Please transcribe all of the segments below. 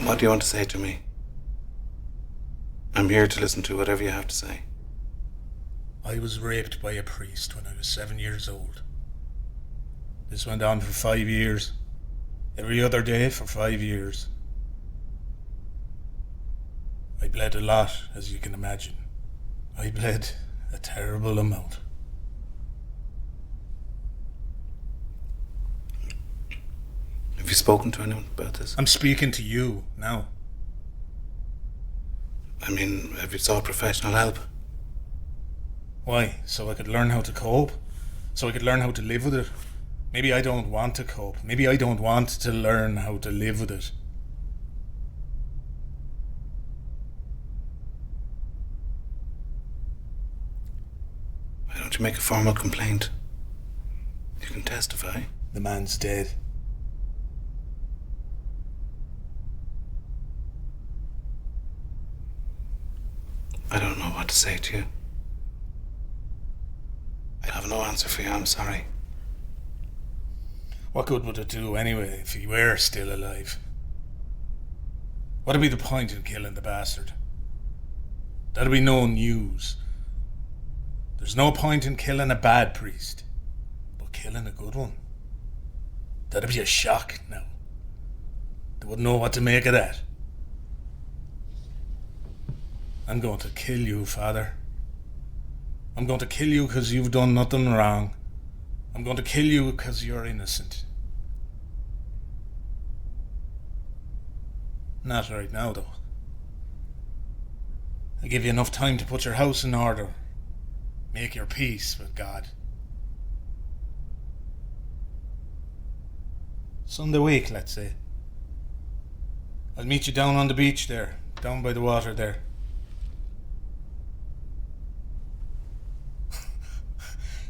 What do you want to say to me? I'm here to listen to whatever you have to say. I was raped by a priest when I was 7 years old. This went on for 5 years. Every other day for 5 years. I bled a lot, as you can imagine. I bled a terrible amount. Have you spoken to anyone about this? I'm speaking to you now. I mean, have you sought professional help? Why? So I could learn how to cope? So I could learn how to live with it? Maybe I don't want to cope. Maybe I don't want to learn how to live with it. Why don't you make a formal complaint? You can testify. The man's dead. I don't know what to say to you. I have no answer for you, I'm sorry. What good would it do anyway if he were still alive? What'd be the point in killing the bastard? That'd be no news. There's no point in killing a bad priest, but killing a good one, that'd be a shock now. They wouldn't know what to make of that. I'm going to kill you, Father. I'm going to kill you because you've done nothing wrong. I'm going to kill you because you're innocent. Not right now, though. I give you enough time to put your house in order. Make your peace with God. Sunday week, let's say. I'll meet you down on the beach there, down by the water there.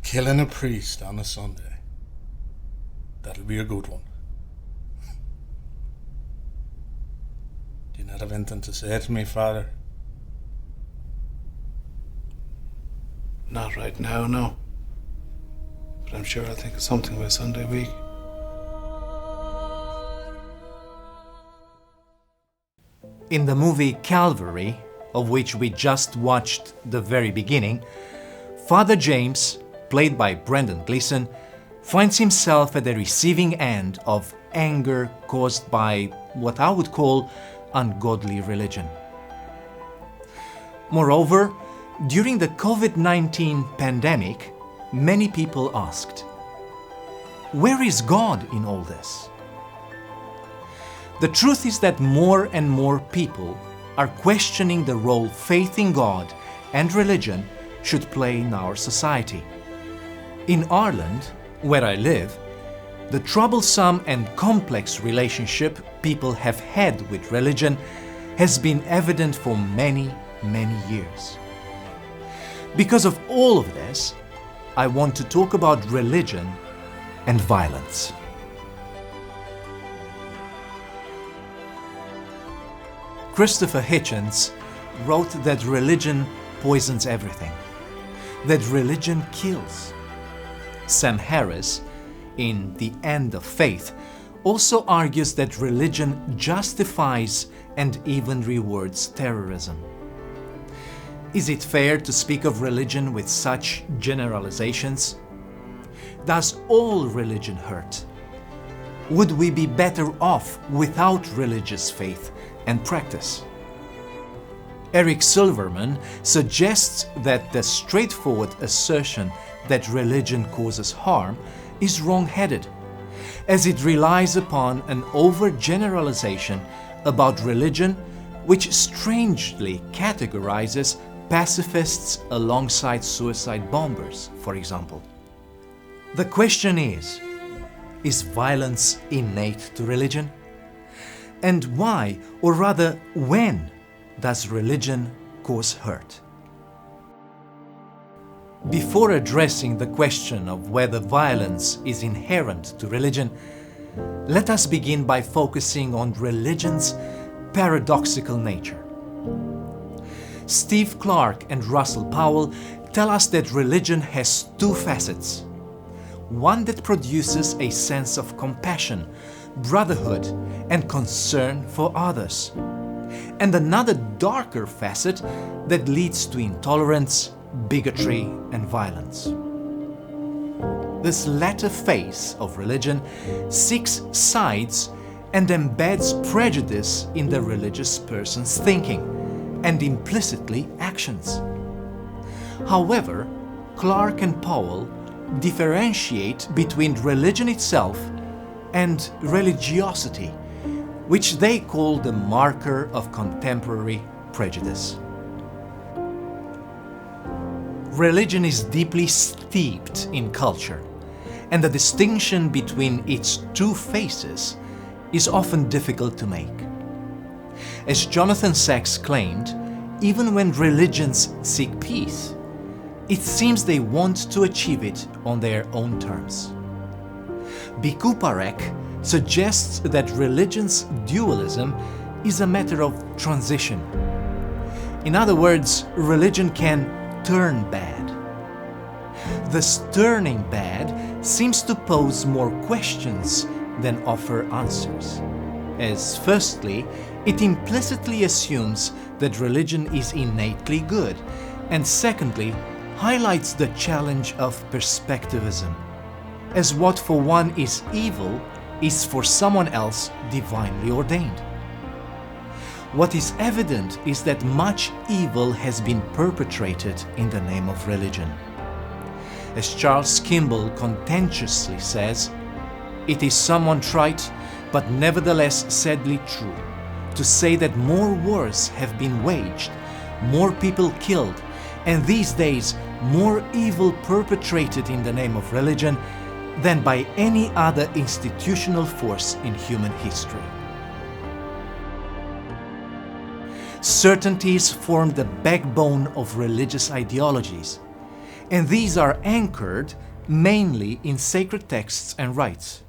Killing a priest on a Sunday. That'll be a good one. Do you not have anything to say to me, Father? Not right now, no. But I'm sure I'll think of something by Sunday week. In the movie Calvary, of which we just watched the very beginning, Father James, played by Brendan Gleeson, finds himself at the receiving end of anger caused by what I would call ungodly religion. Moreover, during the COVID-19 pandemic, many people asked, "Where is God in all this?" The truth is that more and more people are questioning the role faith in God and religion should play in our society. In Ireland, where I live, the troublesome and complex relationship people have had with religion has been evident for many, many years. Because of all of this, I want to talk about religion and violence. Christopher Hitchens wrote that religion poisons everything, that religion kills. Sam Harris, in The End of Faith, also argues that religion justifies and even rewards terrorism. Is it fair to speak of religion with such generalizations? Does all religion hurt? Would we be better off without religious faith and practice? Eric Silverman suggests that the straightforward assertion that religion causes harm is wrong-headed, as it relies upon an overgeneralization about religion which strangely categorizes pacifists alongside suicide bombers, for example. The question is violence innate to religion? And why, or rather when, does religion cause hurt? Before addressing the question of whether violence is inherent to religion, let us begin by focusing on religion's paradoxical nature. Steve Clark and Russell Powell tell us that religion has two facets. One that produces a sense of compassion brotherhood, and concern for others. And another darker facet that leads to intolerance, bigotry, and violence. This latter phase of religion seeks sides and embeds prejudice in the religious person's thinking and implicitly actions. However, Clark and Powell differentiate between religion itself and religiosity, which they call the marker of contemporary prejudice. Religion is deeply steeped in culture, and the distinction between its two faces is often difficult to make. As Jonathan Sacks claimed, even when religions seek peace, it seems they want to achieve it on their own terms. Bhikkhu Parekh suggests that religion's dualism is a matter of transition. In other words, religion can turn bad. This turning bad seems to pose more questions than offer answers, as firstly, it implicitly assumes that religion is innately good, and secondly, highlights the challenge of perspectivism, as what for one is evil is for someone else divinely ordained. What is evident is that much evil has been perpetrated in the name of religion. As Charles Kimball contentiously says, it is somewhat trite, but nevertheless sadly true, to say that more wars have been waged, more people killed, and these days more evil perpetrated in the name of religion than by any other institutional force in human history. Certainties form the backbone of religious ideologies, and these are anchored mainly in sacred texts and rites.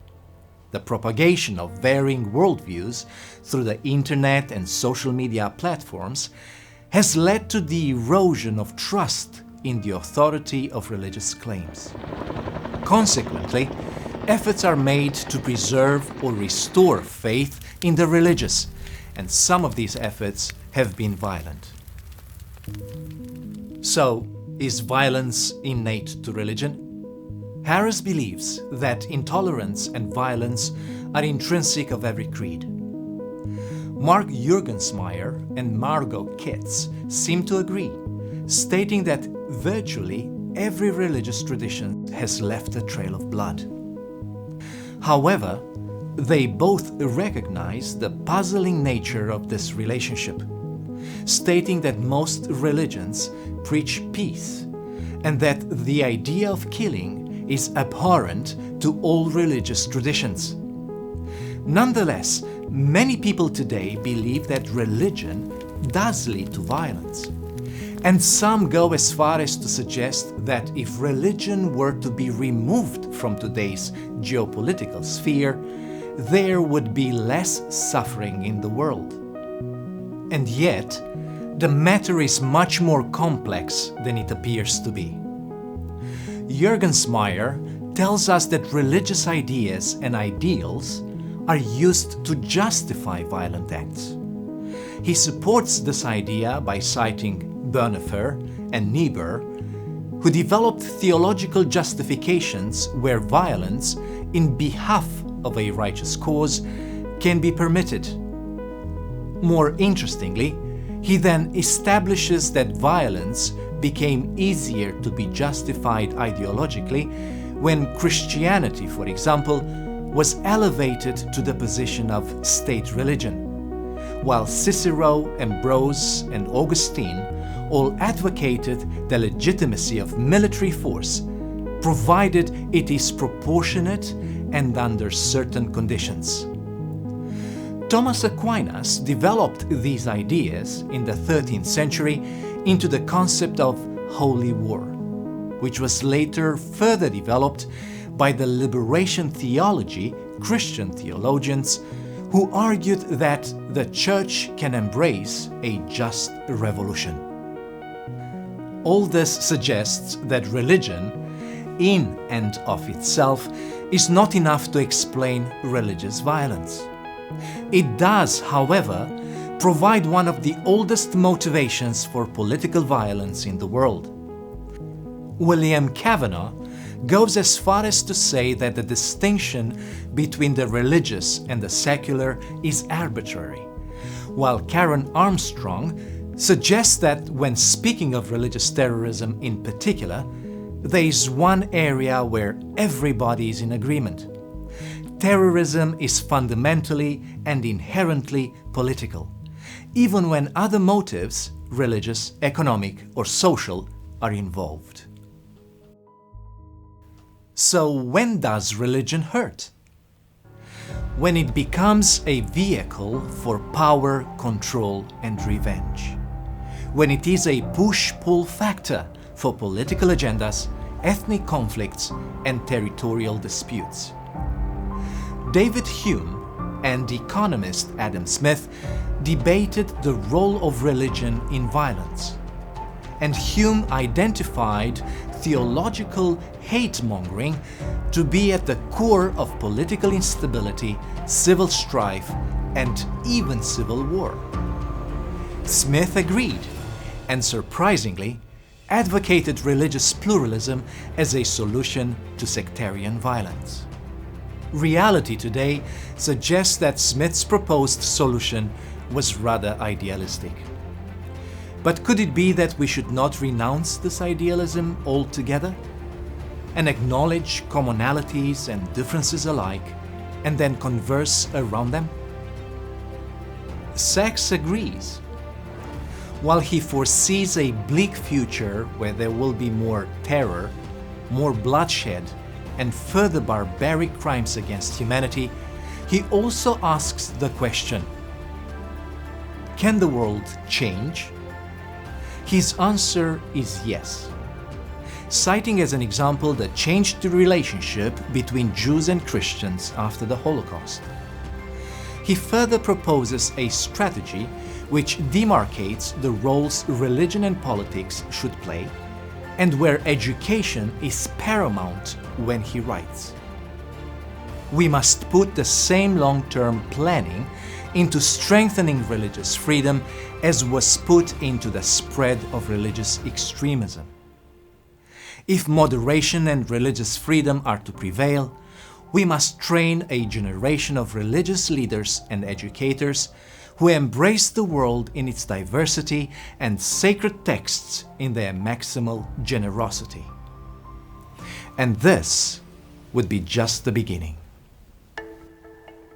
The propagation of varying worldviews through the internet and social media platforms has led to the erosion of trust in the authority of religious claims. Consequently, efforts are made to preserve or restore faith in the religious, and some of these efforts have been violent. So, is violence innate to religion? Harris believes that intolerance and violence are intrinsic of every creed. Mark Juergensmeyer and Margot Kitts seem to agree, stating that virtually every religious tradition has left a trail of blood. However, they both recognize the puzzling nature of this relationship, stating that most religions preach peace and that the idea of killing is abhorrent to all religious traditions. Nonetheless, many people today believe that religion does lead to violence. And some go as far as to suggest that if religion were to be removed from today's geopolitical sphere, there would be less suffering in the world. And yet, the matter is much more complex than it appears to be. Juergensmeyer tells us that religious ideas and ideals are used to justify violent acts. He supports this idea by citing Bonhoeffer and Niebuhr, who developed theological justifications where violence in behalf of a righteous cause can be permitted. More interestingly, he then establishes that violence became easier to be justified ideologically when Christianity, for example, was elevated to the position of state religion, while Cicero, Ambrose, and Augustine all advocated the legitimacy of military force, provided it is proportionate and under certain conditions. Thomas Aquinas developed these ideas in the 13th century into the concept of holy war, which was later further developed by the liberation theology Christian theologians who argued that the Church can embrace a just revolution. All this suggests that religion in and of itself is not enough to explain religious violence. It does, however, provide one of the oldest motivations for political violence in the world. William Kavanagh goes as far as to say that the distinction between the religious and the secular is arbitrary, while Karen Armstrong suggests that when speaking of religious terrorism in particular, there is one area where everybody is in agreement. Terrorism is fundamentally and inherently political, even when other motives, religious, economic, or social, are involved. So when does religion hurt? When it becomes a vehicle for power, control, and revenge. When it is a push-pull factor for political agendas, ethnic conflicts, and territorial disputes. David Hume and economist Adam Smith debated the role of religion in violence, and Hume identified theological hate-mongering to be at the core of political instability, civil strife, and even civil war. Smith agreed, and surprisingly, advocated religious pluralism as a solution to sectarian violence. Reality today suggests that Smith's proposed solution was rather idealistic. But could it be that we should not renounce this idealism altogether and acknowledge commonalities and differences alike and then converse around them? Sachs agrees. While he foresees a bleak future where there will be more terror, more bloodshed, and further barbaric crimes against humanity, he also asks the question, can the world change? His answer is yes, citing as an example the changed relationship between Jews and Christians after the Holocaust. He further proposes a strategy which demarcates the roles religion and politics should play, and where education is paramount when he writes. We must put the same long-term planning into strengthening religious freedom as was put into the spread of religious extremism. If moderation and religious freedom are to prevail, we must train a generation of religious leaders and educators who embrace the world in its diversity and sacred texts in their maximal generosity. And this would be just the beginning.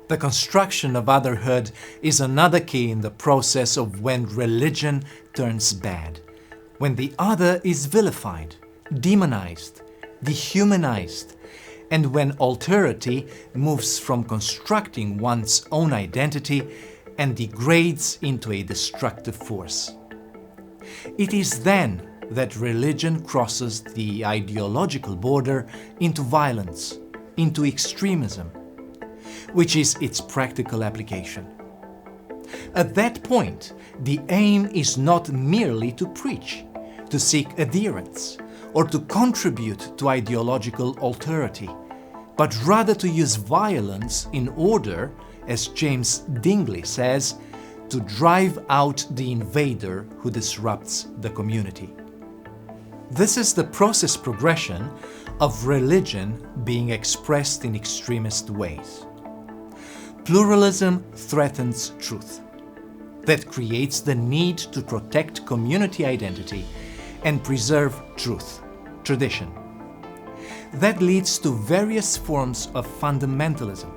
The construction of otherhood is another key in the process of when religion turns bad, when the other is vilified, demonized, dehumanized, and when alterity moves from constructing one's own identity and degrades into a destructive force. It is then that religion crosses the ideological border into violence, into extremism, which is its practical application. At that point, the aim is not merely to preach, to seek adherents, or to contribute to ideological alterity, but rather to use violence in order, as James Dingley says, to drive out the invader who disrupts the community. This is the process progression of religion being expressed in extremist ways. Pluralism threatens truth. That creates the need to protect community identity and preserve truth, tradition. That leads to various forms of fundamentalism,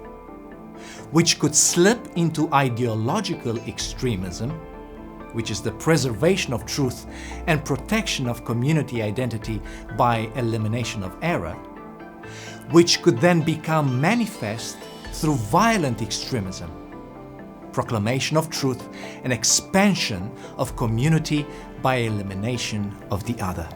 which could slip into ideological extremism, which is the preservation of truth and protection of community identity by elimination of error, which could then become manifest through violent extremism, proclamation of truth and expansion of community by elimination of the other.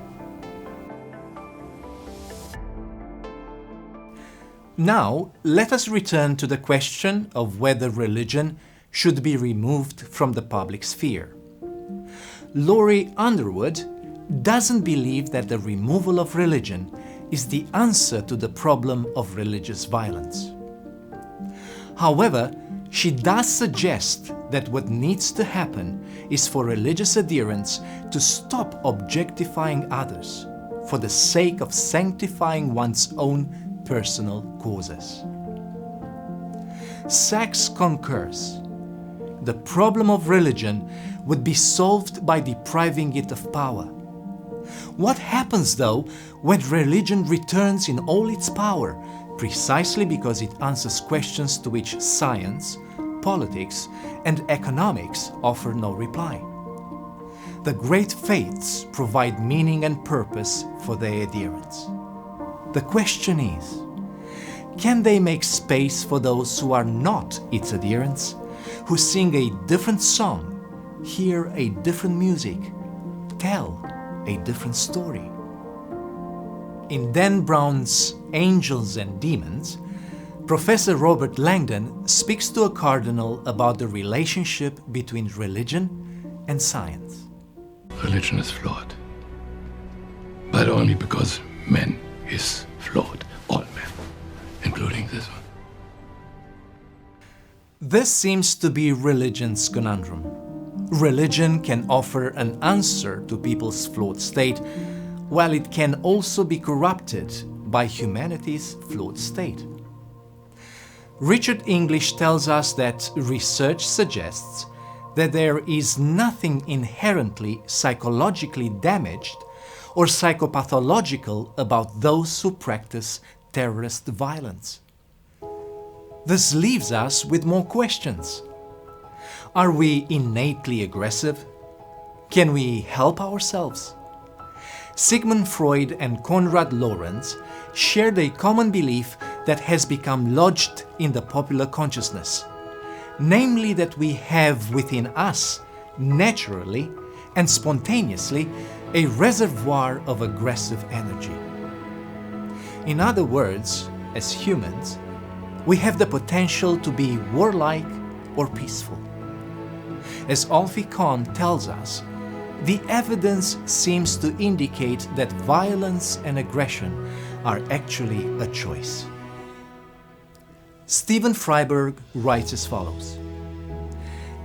Now, let us return to the question of whether religion should be removed from the public sphere. Laurie Underwood doesn't believe that the removal of religion is the answer to the problem of religious violence. However, she does suggest that what needs to happen is for religious adherents to stop objectifying others for the sake of sanctifying one's own personal causes. Sachs concurs. The problem of religion would be solved by depriving it of power. What happens, though, when religion returns in all its power, precisely because it answers questions to which science, politics, and economics offer no reply? The great faiths provide meaning and purpose for their adherents. The question is, can they make space for those who are not its adherents, who sing a different song, hear a different music, tell a different story? In Dan Brown's Angels and Demons, Professor Robert Langdon speaks to a cardinal about the relationship between religion and science. Religion is flawed, but only because man is flawed, all men, including this one. This seems to be religion's conundrum. Religion can offer an answer to people's flawed state, while it can also be corrupted by humanity's flawed state. Richard English tells us that research suggests that there is nothing inherently psychologically damaged or psychopathological about those who practice terrorist violence. This leaves us with more questions. Are we innately aggressive? Can we help ourselves? Sigmund Freud and Konrad Lorenz shared a common belief that has become lodged in the popular consciousness, namely that we have within us, naturally and spontaneously, a reservoir of aggressive energy. In other words, as humans, we have the potential to be warlike or peaceful. As Alfie Kohn tells us, the evidence seems to indicate that violence and aggression are actually a choice. Stephen Freiberg writes as follows: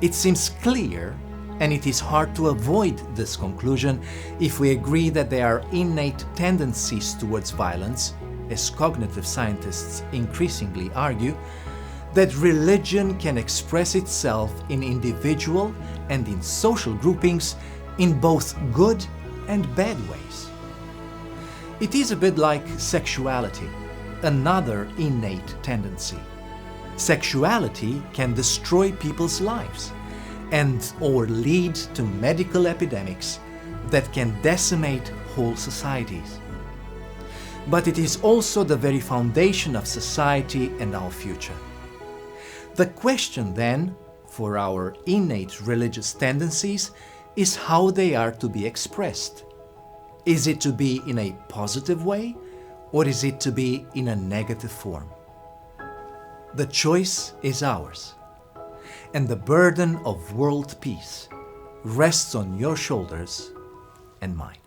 "It seems clear, and it is hard to avoid this conclusion if we agree that there are innate tendencies towards violence, as cognitive scientists increasingly argue, that religion can express itself in individual and in social groupings in both good and bad ways. It is a bit like sexuality, another innate tendency. Sexuality can destroy people's lives and or lead to medical epidemics that can decimate whole societies. But it is also the very foundation of society and our future. The question then, for our innate religious tendencies, is how they are to be expressed. Is it to be in a positive way, or is it to be in a negative form? The choice is ours, and the burden of world peace rests on your shoulders and mine."